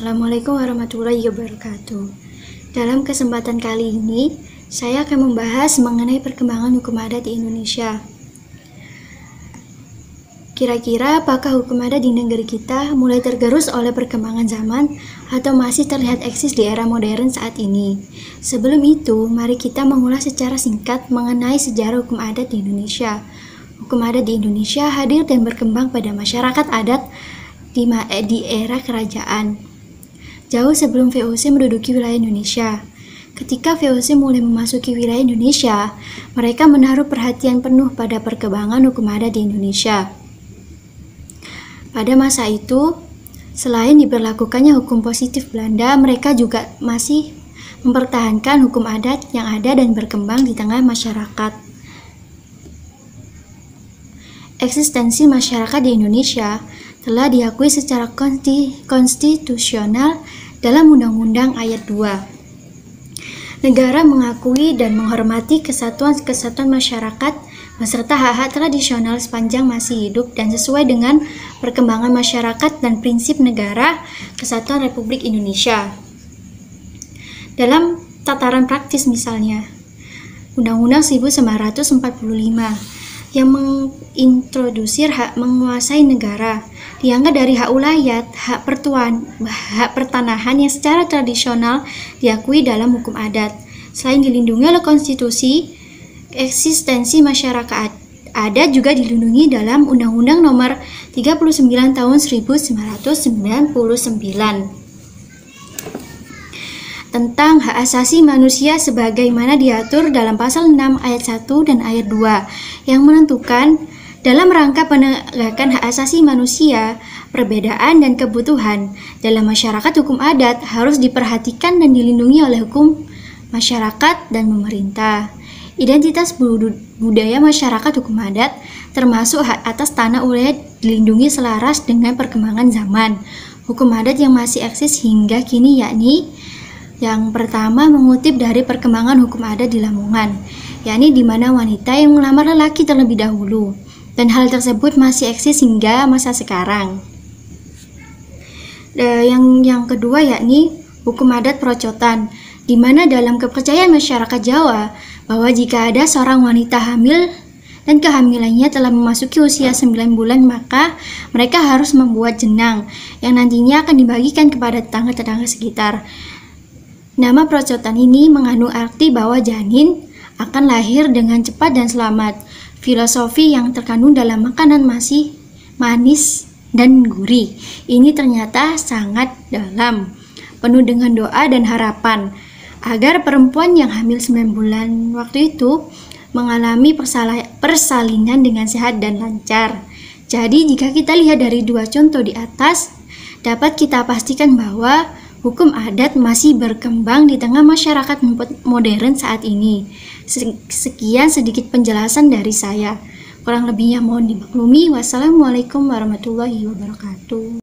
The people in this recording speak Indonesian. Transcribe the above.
Assalamualaikum warahmatullahi wabarakatuh. Dalam kesempatan kali ini, saya akan membahas mengenai perkembangan hukum adat di Indonesia. Kira-kira apakah hukum adat di negeri kita mulai tergerus oleh perkembangan zaman atau masih terlihat eksis di era modern saat ini? Sebelum itu, mari kita mengulas secara singkat mengenai sejarah hukum adat di Indonesia. Hukum adat di Indonesia hadir dan berkembang pada masyarakat adat di era kerajaan. Jauh sebelum VOC menduduki wilayah Indonesia. Ketika VOC mulai memasuki wilayah Indonesia, mereka menaruh perhatian penuh pada perkembangan hukum adat di Indonesia. Pada masa itu, selain diberlakukannya hukum positif Belanda, mereka juga masih mempertahankan hukum adat yang ada dan berkembang di tengah masyarakat. Eksistensi masyarakat di Indonesia telah diakui secara konstitusional dalam Undang-Undang Ayat 2. Negara mengakui dan menghormati kesatuan-kesatuan masyarakat beserta hak-hak tradisional sepanjang masih hidup dan sesuai dengan perkembangan masyarakat dan prinsip negara kesatuan Republik Indonesia. Dalam tataran praktis misalnya, Undang-Undang 1945 yang mengintroduksi hak menguasai negara diangkat dari hak ulayat, hak pertanahan yang secara tradisional diakui dalam hukum adat. Selain dilindungi oleh konstitusi, eksistensi masyarakat adat juga dilindungi dalam Undang-Undang Nomor 39 Tahun 1999 tentang hak asasi manusia sebagaimana diatur dalam pasal 6 ayat 1 dan ayat 2 yang menentukan dalam rangka penegakan hak asasi manusia, perbedaan dan kebutuhan dalam masyarakat hukum adat harus diperhatikan dan dilindungi oleh hukum masyarakat dan pemerintah. Identitas budaya masyarakat hukum adat termasuk hak atas tanah wilayah dilindungi selaras dengan perkembangan zaman. Hukum adat yang masih eksis hingga kini yakni yang pertama mengutip dari perkembangan hukum adat di Lamongan, yakni di mana wanita yang melamar lelaki terlebih dahulu, dan hal tersebut masih eksis hingga masa sekarang. Yang kedua yakni hukum adat perocotan, di mana dalam kepercayaan masyarakat Jawa bahwa jika ada seorang wanita hamil dan kehamilannya telah memasuki usia 9 bulan, maka mereka harus membuat jenang yang nantinya akan dibagikan kepada tetangga-tetangga sekitar. Nama perocotan ini mengandung arti bahwa janin akan lahir dengan cepat dan selamat. Filosofi yang terkandung dalam makanan masih manis dan gurih ini ternyata sangat dalam, penuh dengan doa dan harapan agar perempuan yang hamil 9 bulan waktu itu mengalami persalinan dengan sehat dan lancar. Jadi jika kita lihat dari dua contoh di atas, dapat kita pastikan bahwa hukum adat masih berkembang di tengah masyarakat modern saat ini. Sekian sedikit penjelasan dari saya. Kurang lebihnya mohon dimaklumi. Wassalamualaikum warahmatullahi wabarakatuh.